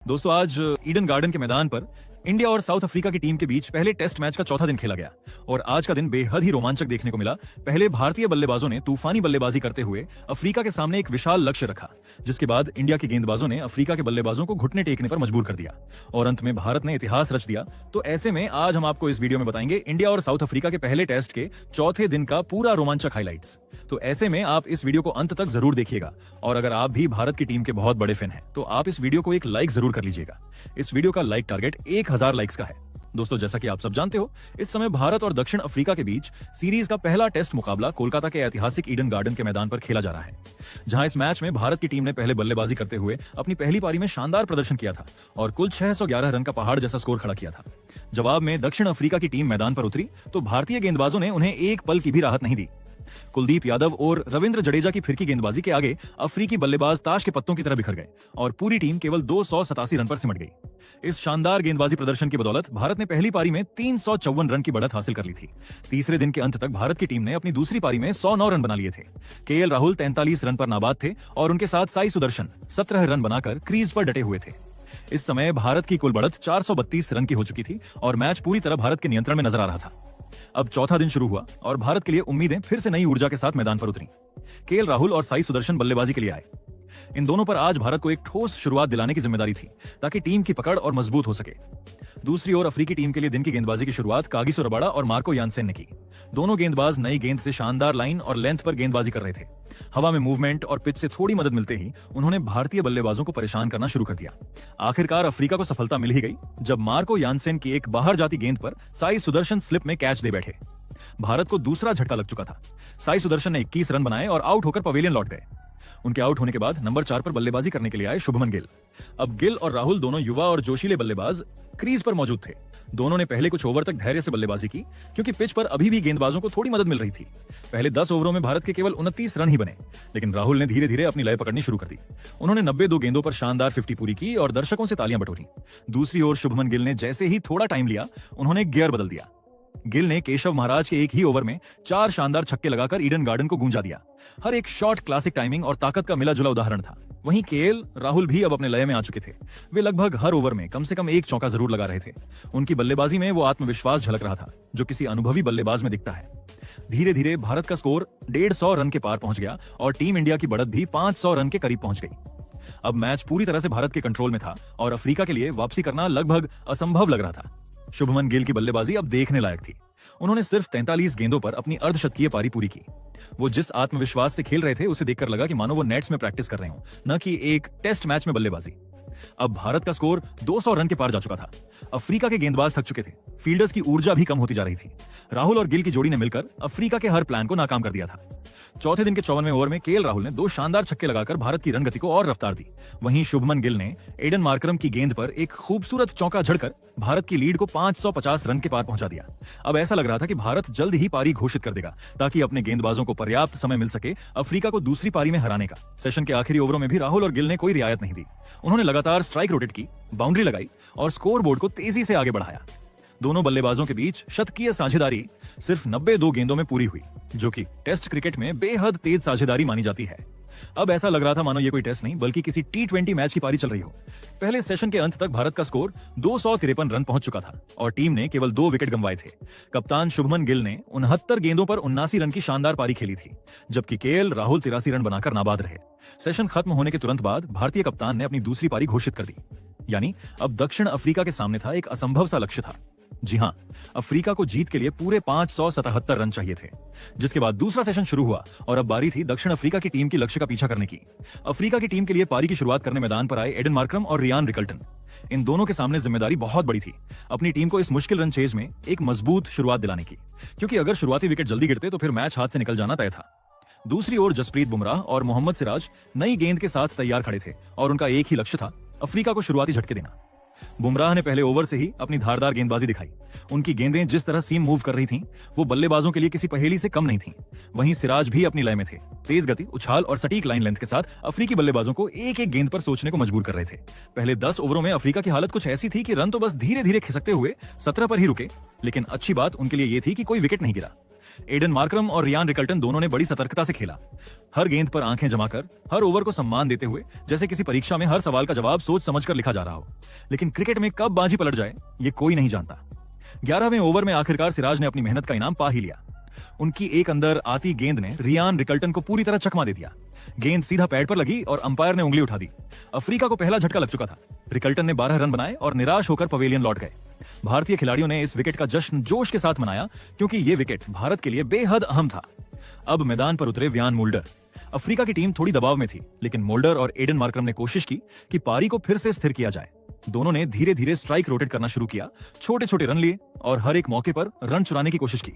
दोस्तों आज Eden garden के मैदान पर इंडिया और साउथ अफ्रीका की टीम के बीच पहले टेस्ट मैच का चौथा दिन खेला गया और आज का दिन बेहद ही रोमांचक देखने को मिला। पहले भारतीय बल्लेबाजों ने तूफानी बल्लेबाजी करते हुए अफ्रीका के सामने एक विशाल लक्ष्य रखा, जिसके बाद इंडिया के गेंदबाजों ने अफ्रीका के बल्लेबाजों को घुटने टेकने पर मजबूर कर दिया और अंत में भारत ने इतिहास रच दिया। तो ऐसे में आज हम आपको इस वीडियो में बताएंगे इंडिया और साउथ अफ्रीका के पहले टेस्ट के चौथे दिन का पूरा रोमांचक हाइलाइट्स। तो ऐसे में आप इस वीडियो को अंत तक जरूर देखिएगा और अगर आप भी भारत की टीम के बहुत बड़े फैन हैं तो आप इस वीडियो को एक लाइक जरूर कर लीजिएगा। इस वीडियो का लाइक टारगेट 1000 लाइक्स का है। दोस्तों जैसा कि आप सब जानते हो, इस समय भारत और दक्षिण अफ्रीका के बीच सीरीज का पहला टेस्ट मुकाबला कोलकाता के ऐतिहासिक ईडन गार्डन के मैदान पर खेला जा रहा है, जहां इस मैच में भारत की टीम ने पहले बल्लेबाजी करते हुए अपनी पहली पारी में शानदार प्रदर्शन किया था और कुल 611 रन का पहाड़ जैसा स्कोर खड़ा किया था। जवाब में दक्षिण अफ्रीका की टीम मैदान पर उतरी तो भारतीय गेंदबाजों ने उन्हें एक पल की भी राहत नहीं दी। कुलदीप यादव और रविंद्र जडेजा की फिरकी गेंदबाजी के आगे अफ्रीकी बल्लेबाज ताश के पत्तों की तरह बिखर गए और पूरी टीम केवल 287 रन पर सिमट गई। इस शानदार गेंदबाजी प्रदर्शन की बदौलत भारत ने पहली पारी में 354 रन की बढ़त हासिल कर ली थी। तीसरे दिन के अंत तक भारत की टीम ने अपनी दूसरी पारी में 109 रन बना लिए थे। केएल राहुल 43 रन पर नाबाद थे और उनके साथ साई सुदर्शन 17 रन बनाकर क्रीज पर डटे हुए थे। इस समय भारत की कुल बढ़त 432 रन की हो चुकी थी और मैच पूरी तरह भारत के नियंत्रण में नजर आ रहा था। अब चौथा दिन शुरू हुआ और भारत के लिए उम्मीदें फिर से नई ऊर्जा के साथ मैदान पर उतरी। केएल राहुल और साई सुदर्शन बल्लेबाजी के लिए आए। इन दोनों पर आज भारत को एक ठोस शुरुआत दिलाने की जिम्मेदारी थी ताकि टीम की पकड़ और मजबूत हो सके। दूसरी ओर अफ्रीकी टीम के लिए दिन की गेंदबाजी की शुरुआत कागिसो रबाडा और मार्को यानसेन ने की। दोनों गेंदबाज नई गेंद से शानदार लाइन और लेंथ पर गेंदबाजी कर रहे थे। हवा में मूवमेंट और पिच से थोड़ी मदद मिलते ही उन्होंने भारतीय बल्लेबाजों को परेशान करना शुरू कर दिया। आखिरकार अफ्रीका को सफलता मिल ही गई जब मार्को यानसेन की एक बाहर जाती गेंद पर साई सुदर्शन स्लिप में कैच दे बैठे। भारत को दूसरा झटका लग चुका था। साई सुदर्शन ने 21 रन बनाए और आउट होकर पवेलियन लौट गए। उनके आउट होने के बाद नंबर 4 पर बल्लेबाजी करने के लिए आए शुभमन गिल। अब गिल और राहुल दोनों युवा और जोशीले बल्लेबाज क्रीज पर मौजूद थे। दोनों ने पहले कुछ ओवर तक धैर्य से बल्लेबाजी की क्योंकि पिच पर अभी भी गेंदबाजों को थोड़ी मदद मिल रही थी। पहले 10 ओवरों में भारत के केवल 29 रन ही बने, लेकिन राहुल ने धीरे धीरे अपनी लय पकड़नी शुरू कर दी। उन्होंने 92 गेंदों पर शानदार 50 पूरी की और दर्शकों से तालियां बटोरी। दूसरी ओर शुभमन गिल ने जैसे ही थोड़ा टाइम लिया, उन्होंने गियर बदल दिया। गिल ने केशव महाराज के एक ही ओवर में 4 शानदार छक्के लगाकर ईडन गार्डन को गूंजा दिया। हर एक शॉट क्लासिक टाइमिंग और ताकत का मिला जुला उदाहरण था। वहीं केएल राहुल भी अब अपने लय में आ चुके थे। वे लगभग हर ओवर में कम से कम एक चौका जरूर लगा रहे थे। उनकी बल्लेबाजी में वो आत्मविश्वास झलक रहा था जो किसी अनुभवी बल्लेबाज में दिखता है। धीरे धीरे भारत का स्कोर 150 रन के पार पहुंच गया और टीम इंडिया की बढ़त भी 500 रन के करीब पहुंच गई। अब मैच पूरी तरह से भारत के कंट्रोल में था और अफ्रीका के लिए वापसी करना लगभग असंभव लग रहा था। शुभमन गिल की बल्लेबाजी अब देखने लायक थी। उन्होंने सिर्फ 43 गेंदों पर अपनी अर्धशतकीय पारी पूरी की। वो जिस आत्मविश्वास से खेल रहे थे उसे देखकर लगा कि मानो वो नेट्स में प्रैक्टिस कर रहे हो, न कि एक टेस्ट मैच में बल्लेबाजी। अब भारत का स्कोर 200 रन के पार जा चुका था। अफ्रीका के गेंदबाज थक चुके थे। फील्डर्स की ऊर्जा भी कम होती जा रही थी। राहुल और गिल की जोड़ी ने मिलकर अफ्रीका के हर प्लान को नाकाम कर दिया था। चौथे दिन के 54वें ओवर में केएल राहुल ने 2 शानदार छक्के लगाकर भारत की रन गति को और रफ्तार दी। वहीं शुभमन गिल ने एडन मार्करम की गेंद पर एक खूबसूरत चौका झड़कर भारत की लीड को 550 रन के पार पहुंचा दिया। अब ऐसा लग रहा था कि भारत जल्द ही पारी घोषित कर देगा ताकि अपने गेंदबाजों को पर्याप्त समय मिल सके अफ्रीका को दूसरी पारी में हराने का। सेशन के आखिरी ओवरों में भी राहुल और गिल ने कोई रियायत नहीं दी। उन्होंने लगातार स्ट्राइक रोटेट की, बाउंड्री लगाई और स्कोर बोर्ड को तेजी से आगे बढ़ाया। दोनों बल्लेबाजों के बीच शतकीय साझेदारी सिर्फ 92 गेंदों में पूरी हुई, जो कि टेस्ट क्रिकेट में बेहद तेज साझेदारी मानी जाती है। अब ऐसा लग रहा था मानो ये कोई टेस्ट नहीं बल्कि किसी T20 मैच की पारी चल रही हो। पहले सेशन के अंत तक भारत का स्कोर 253 रन पहुंच चुका था और टीम ने केवल 2 विकेट गंवाए थे। कप्तान शुभमन गिल ने 69 गेंदों पर 79 रन की शानदार पारी खेली थी, जबकि केएल राहुल 83 रन बनाकर नाबाद रहे। सेशन खत्म होने के तुरंत बाद भारतीय कप्तान ने अपनी दूसरी पारी घोषित कर दी। यानी अब दक्षिण अफ्रीका के सामने था एक असंभव सा लक्ष्य था। जी हां, अफ्रीका को जीत के लिए पूरे 577 रन चाहिए थे। जिसके बाद दूसरा सेशन शुरू हुआ और अब बारी थी दक्षिण अफ्रीका की टीम की लक्ष्य का पीछा करने की। अफ्रीका की टीम के लिए पारी की शुरुआत करने मैदान पर आए एडन मार्करम और रियान रिकल्टन। इन दोनों के सामने जिम्मेदारी बहुत बड़ी थी, अपनी टीम को इस मुश्किल रन चेज में एक मजबूत शुरुआत दिलाने की, क्योंकि अगर शुरुआती विकेट जल्दी गिरते तो फिर मैच हाथ से निकल जाना तय था। दूसरी ओर जसप्रीत बुमराह और मोहम्मद सिराज नई गेंद के साथ तैयार खड़े थे और उनका एक ही लक्ष्य था, अफ्रीका को शुरुआती झटके देना। बुमराह ने पहले ओवर से ही अपनी धारदार गेंदबाजी दिखाई। उनकी गेंदें जिस तरह सीम मूव कर रही थीं, वो बल्लेबाजों के लिए किसी पहेली से कम नहीं थीं। वहीं सिराज भी अपनी लय में थे। तेज गति, उछाल और सटीक लाइन लेंथ के साथ अफ्रीकी बल्लेबाजों को एक एक गेंद पर सोचने को मजबूर कर रहे थे। पहले 10 ओवरों में अफ्रीका की हालत कुछ ऐसी थी कि रन तो बस धीरे धीरे खिसकते हुए 17 पर ही रुके, लेकिन अच्छी बात उनके लिए ये थी कि कोई विकेट नहीं गिरा। एडन मार्करम और रियान रिकल्टन दोनों ने बड़ी सतर्कता से खेला, हर गेंद पर आंखें जमाकर, हर ओवर को सम्मान देते हुए, जैसे किसी परीक्षा में हर सवाल का जवाब सोच समझकर लिखा जा रहा हो। लेकिन क्रिकेट में कब बाजी पलट जाए ये कोई नहीं जानता। 11वें ओवर में आखिरकार सिराज ने अपनी मेहनत का इनाम पा ही लिया। उनकी एक अंदर आती गेंद ने रियान रिकल्टन को पूरी तरह चकमा दे दिया। गेंद सीधा पैड पर लगी और अंपायर ने उंगली उठा दी। अफ्रीका को पहला झटका लग चुका था। रिकल्टन ने 12 रन बनाए और निराश होकर पवेलियन लौट गए। भारतीय खिलाड़ियों ने इस विकेट का जश्न जोश के साथ मनाया, क्योंकि यह विकेट भारत के लिए बेहद अहम था। अब मैदान पर उतरे व्यान मुल्डर। अफ्रीका की टीम थोड़ी दबाव में थी, लेकिन मोल्डर और एडन मार्करम ने कोशिश की कि पारी को फिर से स्थिर किया जाए। दोनों ने धीरे धीरे स्ट्राइक रोटेट करना शुरू किया, छोटे छोटे रन लिए और हर एक मौके पर रन चुराने की कोशिश की।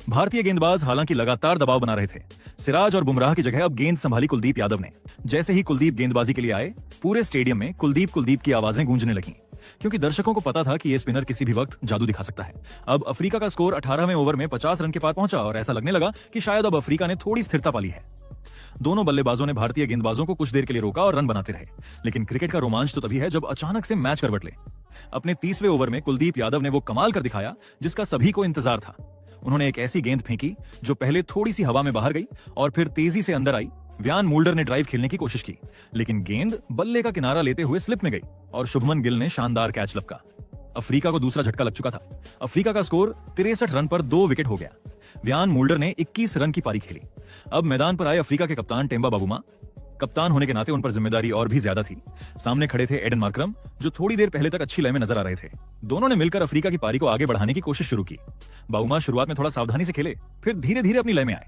भारतीय गेंदबाज हालांकि लगातार दबाव बना रहे थे। सिराज और बुमराह की जगह अब गेंद संभाली कुलदीप यादव ने। जैसे ही कुलदीप गेंदबाजी के लिए आए, पूरे स्टेडियम में कुलदीप कुलदीप की आवाजें गूंजने लगीं, क्योंकि दर्शकों को पता था कि ये स्पिनर किसी भी वक्त जादू दिखा सकता है। अब अफ्रीका का स्कोर 18वें ओवर में 50 रन के पार पहुंचा और ऐसा लगने लगा कि शायद अब अफ्रीका ने थोड़ी स्थिरता पाली है। दोनों बल्लेबाजों ने भारतीय गेंदबाजों को कुछ देर के लिए रोका और रन बनाते रहे, लेकिन क्रिकेट का रोमांच तो तभी है जब अचानक से मैच करवट ले। अपने 30वें ओवर में कुलदीप यादव ने वो कमाल कर दिखाया जिसका सभी को इंतजार था। उन्होंने एक ऐसी गेंद फेंकी जो पहले थोड़ी सी हवा में बाहर गई और फिर तेजी से अंदर आई। व्यान मुल्डर ने ड्राइव खेलने की कोशिश की, लेकिन गेंद बल्ले का किनारा लेते हुए स्लिप में गई और शुभमन गिल ने शानदार कैच लपका। अफ्रीका को दूसरा झटका लग चुका था। अफ्रीका का स्कोर 63 रन पर 2 विकेट हो गया। व्यान मुल्डर ने 21 रन की पारी खेली। अब मैदान पर आए अफ्रीका के कप्तान टेम्बा बावुमा। कप्तान होने के नाते उन पर जिम्मेदारी और भी ज्यादा थी। सामने खड़े थे एडन मार्करम, जो थोड़ी देर पहले तक अच्छी लय में नजर आ रहे थे। दोनों ने मिलकर अफ्रीका की पारी को आगे बढ़ाने की कोशिश शुरू की। बावुमा शुरुआत में थोड़ा सावधानी से खेले, फिर धीरे धीरे अपनी लय में आए।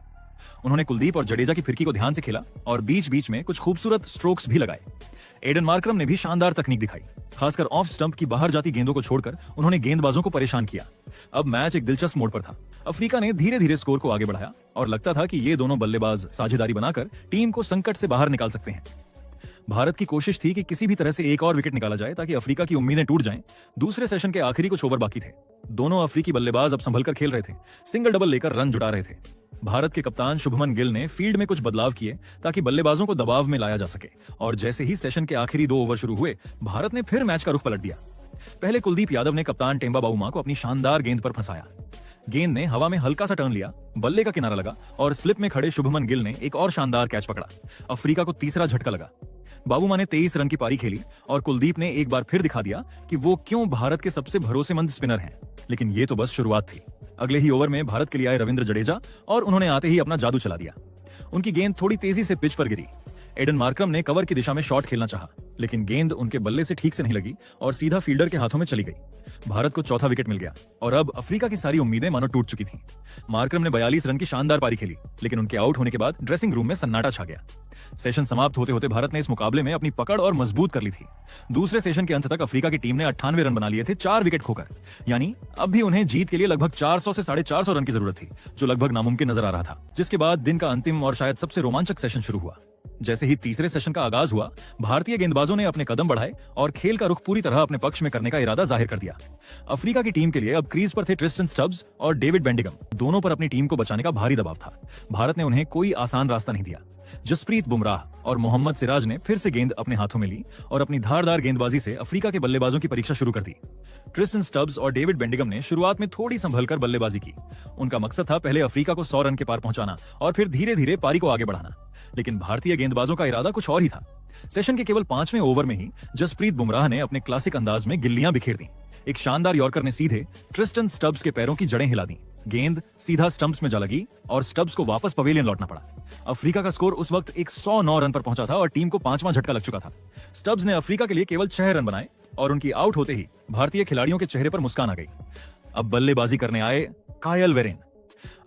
उन्होंने कुलदीप और जडेजा की फिरकी को ध्यान से खेला और बीच बीच में कुछ खूबसूरत स्ट्रोक्स भी लगाए। एडन मार्करम ने भी शानदार तकनीक दिखाई, खासकर ऑफ स्टंप की बाहर जाती गेंदों को छोड़कर उन्होंने गेंदबाजों को परेशान किया। अब मैच एक दिलचस्प मोड़ पर था। अफ्रीका ने धीरे धीरे स्कोर को आगे बढ़ाया और लगता था कि ये दोनों बल्लेबाज साझेदारी बनाकर टीम को संकट से बाहर निकाल सकते हैं। भारत की कोशिश थी कि किसी भी तरह से एक और विकेट निकाला जाए ताकि अफ्रीका की उम्मीदें टूट जाएं। दूसरे सेशन के आखिरी कुछ ओवर बाकी थे। दोनों अफ्रीकी बल्लेबाज अब संभलकर खेल रहे थे, सिंगल डबल लेकर रन जुटा रहे थे। भारत के कप्तान शुभमन गिल ने फील्ड में कुछ बदलाव किए ताकि बल्लेबाजों को दबाव में लाया जा सके, और जैसे ही सेशन के आखिरी 2 ओवर शुरू हुए, भारत ने फिर मैच का रुख पलट दिया। पहले कुलदीप यादव ने कप्तान टेम्बा बावुमा को अपनी शानदार गेंद पर फंसाया। गेंद ने हवा में हल्का सा टर्न लिया, बल्ले का किनारा लगा और स्लिप में खड़े शुभमन गिल ने एक और शानदार कैच पकड़ा। अफ्रीका को तीसरा झटका लगा। बावुमा ने 23 रन की पारी खेली और कुलदीप ने एक बार फिर दिखा दिया कि वो क्यों भारत के सबसे भरोसेमंद स्पिनर हैं। लेकिन ये तो बस शुरुआत थी। अगले ही ओवर में भारत के लिए आए रविंद्र जडेजा और उन्होंने आते ही अपना जादू चला दिया। उनकी गेंद थोड़ी तेजी से पिच पर गिरी। एडन मार्करम ने कवर की दिशा में शॉट खेलना चाहा, लेकिन गेंद उनके बल्ले से ठीक से नहीं लगी और सीधा फील्डर के हाथों में चली गई। भारत को चौथा विकेट मिल गया और अब अफ्रीका की सारी उम्मीदें मानो टूट चुकी थीं। मार्करम ने 42 रन की शानदार पारी खेली, लेकिन उनके आउट होने के बाद ड्रेसिंग रूम में सन्नाटा छा गया। सेशन समाप्त होते होते भारत ने इस मुकाबले में अपनी पकड़ और मजबूत कर ली थी। दूसरे सेशन के अंत तक अफ्रीका की टीम ने 98 रन बना लिए थे, 4 विकेट खोकर। यानी अब भी उन्हें जीत के लिए लगभग 400 से 450 रन की जरूरत थी, जो लगभग नामुमकिन नजर आ रहा था। जिसके बाद दिन का अंतिम और शायद सबसे रोमांचक सेशन शुरू हुआ। जैसे ही तीसरे सेशन का आगाज हुआ, भारतीय गेंदबाजों ने अपने कदम बढ़ाए और खेल का रुख पूरी तरह अपने पक्ष में करने का इरादा जाहिर कर दिया। अफ्रीका की टीम के लिए अब क्रीज पर थे ट्रिस्टन स्टब्स और डेविड बेंडिगम। दोनों पर अपनी टीम को बचाने का भारी दबाव था। भारत ने उन्हें कोई आसान रास्ता नहीं दिया। जसप्रीत बुमराह और मोहम्मद सिराज ने फिर से गेंद अपने हाथों में ली और अपनी धारदार गेंदबाजी से अफ्रीका के बल्लेबाजों की परीक्षा शुरू कर दी। ट्रिस्टन स्टब्स और डेविड बेंडिगम ने शुरुआत में थोड़ी संभलकर बल्लेबाजी की। उनका मकसद था पहले अफ्रीका को 100 रन के पार पहुंचाना और फिर धीरे धीरे पारी को आगे बढ़ाना। लेकिन भारतीय गेंदबाजों का इरादा कुछ और ही था। सेशन के केवल 5वें ओवर में ही जसप्रीत बुमराह ने अपने क्लासिक अंदाज में गिल्लियां बिखेर दी। एक शानदार यॉर्कर ने सीधे ट्रिस्टन स्टब्स के पैरों की जड़ें हिला दी। गेंद सीधा स्टंप्स में जा लगी और स्टब्स को वापस पवेलियन लौटना पड़ा। अफ्रीका का स्कोर उस वक्त 109 रन पर पहुंचा था और टीम को 5वां झटका लग चुका था। स्टब्स ने अफ्रीका के लिए केवल 6 रन बनाए और उनकी आउट होते ही भारतीय खिलाड़ियों के चेहरे पर मुस्कान आ गई। अब बल्लेबाजी करने आए कायल वेरेन।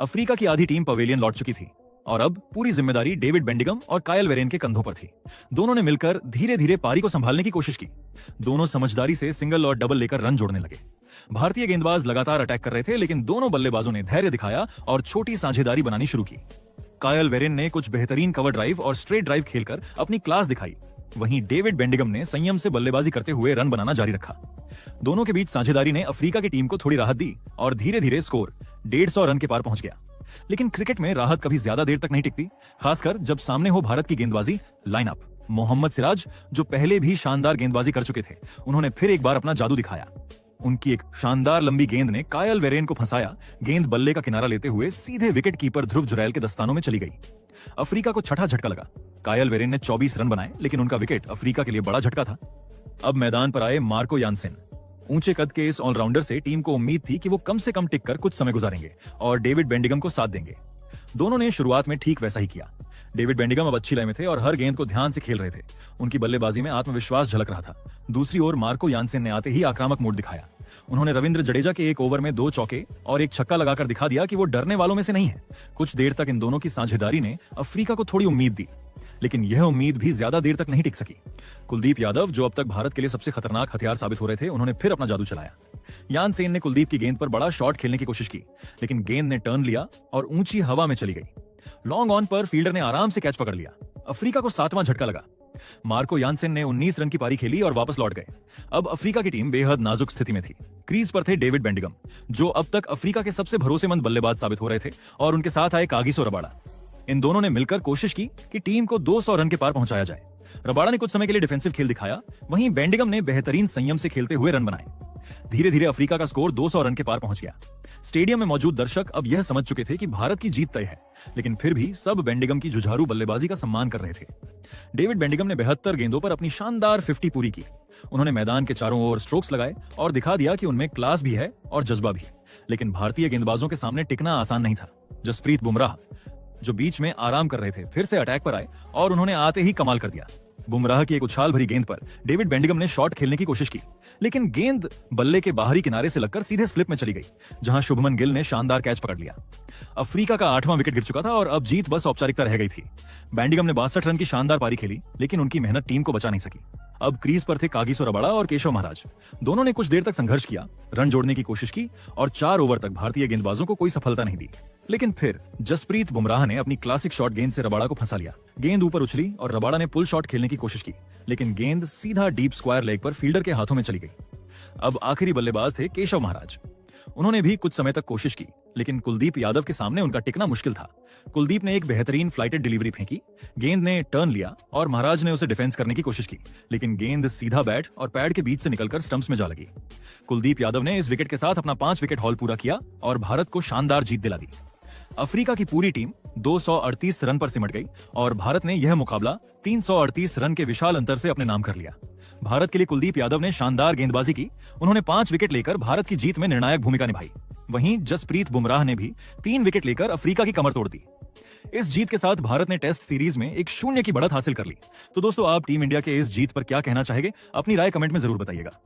अफ्रीका की आधी टीम पवेलियन लौट चुकी थी और अब पूरी जिम्मेदारी डेविड बेंडिगम और कायल वेरेन के कंधों पर थी। दोनों ने मिलकर धीरे धीरे पारी को संभालने की कोशिश की। दोनों समझदारी से सिंगल और डबल लेकर रन जोड़ने लगे। भारतीय गेंदबाज लगातार अटैक कर रहे थे, लेकिन दोनों बल्लेबाजों ने धैर्य दिखाया और छोटी साझेदारी बनानी शुरू की। कायल वेरेन ने कुछ बेहतरीन कवर ड्राइव और स्ट्रेट ड्राइव खेलकर अपनी क्लास दिखाई। वहीं डेविड बेंडिगम ने संयम से बल्लेबाजी करते हुए रन बनाना जारी रखा। दोनों के बीच साझेदारी ने अफ्रीका की टीम को थोड़ी राहत दी और धीरे धीरे स्कोर 150 रन के पार पहुंच गया। लेकिन क्रिकेट में राहत कभी ज्यादा देर तक नहीं टिकती, खासकर जब सामने हो भारत की गेंदबाजी लाइनअप। मोहम्मद सिराज, जो पहले भी शानदार गेंदबाजी कर चुके थे, उन्होंने फिर एक बार अपना जादू दिखाया। उनकी एक शानदार लंबी गेंद ने कायल वेरेन को फंसाया। गेंद बल्ले का किनारा लेते हुए सीधे विकेट कीपर ध्रुव जुरैल के दस्तानों में चली गई। अफ्रीका को छठा झटका लगा। कायल वेरेन ने 24 रन बनाए, लेकिन उनका विकेट अफ्रीका के लिए बड़ा झटका था। अब मैदान पर आए मार्को यानसेन। ऊंचे कद के इस ऑलराउंडर से टीम को उम्मीद थी कि वो कम से कम टिक कर कुछ समय गुजारेंगे और डेविड बेंडिगम को साथ देंगे। दोनों ने शुरुआत में ठीक वैसा ही किया। डेविड बेंडिगम अब अच्छी लय में थे और हर गेंद को ध्यान से खेल रहे थे। उनकी बल्लेबाजी में आत्मविश्वास झलक रहा था। दूसरी ओर मार्को यानसेन ने आते ही आक्रामक मूड दिखाया। उन्होंने रविंद्र जडेजा के एक ओवर में 2 चौके और एक छक्का लगाकर दिखा दिया कि वो डरने वालों में से नहीं है। कुछ देर तक इन दोनों की साझेदारी ने अफ्रीका को थोड़ी उम्मीद दी, लेकिन यह उम्मीद भी ज्यादा देर तक नहीं टिक सकी। कुलदीप यादव, जो अब तक भारत के लिए सबसे खतरनाक हथियार साबित हो रहे थे, उन्होंने फिर अपना जादू चलाया। यानसेन ने कुलदीप की गेंद पर बड़ा शॉट खेलने की कोशिश की, लेकिन गेंद ने टर्न लिया और ऊंची हवा में चली गई। लॉन्ग ऑन पर फील्डर ने आराम से कैच पकड़ लिया। अफ्रीका को 7वां झटका लगा। मार्को यानसेन ने 19 रन की पारी खेली और वापस लौट गए। अब अफ्रीका की टीम बेहद नाजुक स्थिति में थी। क्रीज पर थे डेविड बेंडिगम, जो अब तक अफ्रीका के सबसे भरोसेमंद बल्लेबाज साबित हो रहे थे, और उनके साथ आए कागिसो रबाड़ा। इन दोनों ने मिलकर कोशिश की कि टीम को 200 रन के पार पहुंचाया जाए। रबाड़ा ने कुछ समय के लिए डिफेंसिव खेल दिखाया, वहीं बेंडिगम ने बेहतरीन संयम से खेलते हुए रन बनाए। धीरे धीरे अफ्रीका का स्कोर 200 रन के पार पहुंच गया। स्टेडियम में मौजूद दर्शक अब यह समझ चुके थे कि भारत की जीत तय है, लेकिन फिर भी सब बेंडिगम की जुझारू बल्लेबाजी का सम्मान कर रहे थे। डेविड बेंडिगम ने 72 गेंदों पर अपनी शानदार 50 पूरी की। उन्होंने मैदान के चारों ओर स्ट्रोक्स लगाए और दिखा दिया कि उनमें क्लास भी है और जज्बा भी। लेकिन भारतीय गेंदबाजों के सामने टिकना आसान नहीं था। जसप्रीत बुमराह, जो बीच में आराम कर रहे थे, फिर से अटैक पर आए और उन्होंने आते ही कमाल कर दिया। बुमराह की एक उछाल भरी गेंद पर डेविड बेंडिगम ने शॉट खेलने की कोशिश की, लेकिन गेंद बल्ले के बाहरी किनारे से लगकर सीधे स्लिप में चली गई, जहां शुभमन गिल ने शानदार कैच पकड़ लिया। अफ्रीका का 8वां विकेट गिर चुका था और अब जीत बस औपचारिकता रह गई थी। बेंडिगम ने 62 रन की शानदार पारी खेली, लेकिन उनकी मेहनत टीम को बचा नहीं सकी। अब क्रीज पर थे कागिसो रबाड़ा और केशव महाराज। दोनों ने कुछ देर तक संघर्ष किया, रन जोड़ने की कोशिश की और 4 ओवर तक भारतीय गेंदबाजों को कोई सफलता नहीं दी। लेकिन फिर जसप्रीत बुमराह ने अपनी क्लासिक शॉट गेंद से रबाड़ा को फंसा लिया। गेंद ऊपर उछली और रबाड़ा ने पुल शॉट खेलने की कोशिश की, लेकिन गेंद सीधा डीप स्क्वायर लेग पर फील्डर के हाथों में चली गई। अब आखिरी बल्लेबाज थे केशव महाराज। उन्होंने भी कुछ समय तक कोशिश की, लेकिन कुलदीप यादव के सामने उनका टिकना मुश्किल था। कुलदीप ने एक बेहतरीन फ्लाइटेड डिलीवरी फेंकी, गेंद ने टर्न लिया और महाराज ने उसे डिफेंस करने की कोशिश की, लेकिन गेंद सीधा बैट और पैड के बीच से निकलकर स्टंप्स में जा लगी। कुलदीप यादव ने इस विकेट के साथ अपना 5 विकेट हॉल पूरा किया और भारत को शानदार जीत दिला दी। अफ्रीका की पूरी टीम 238 रन पर सिमट गई और भारत ने यह मुकाबला 338 रन के विशाल अंतर से अपने नाम कर लिया। भारत के लिए कुलदीप यादव ने शानदार गेंदबाजी की। उन्होंने 5 विकेट लेकर भारत की जीत में निर्णायक भूमिका निभाई। वहीं जसप्रीत बुमराह ने भी 3 विकेट लेकर अफ्रीका की कमर तोड़ दी। इस जीत के साथ भारत ने टेस्ट सीरीज में 1-0 की बढ़त हासिल कर ली। तो दोस्तों, आप टीम इंडिया के इस जीत पर क्या कहना चाहेंगे? अपनी राय कमेंट में जरूर बताइएगा।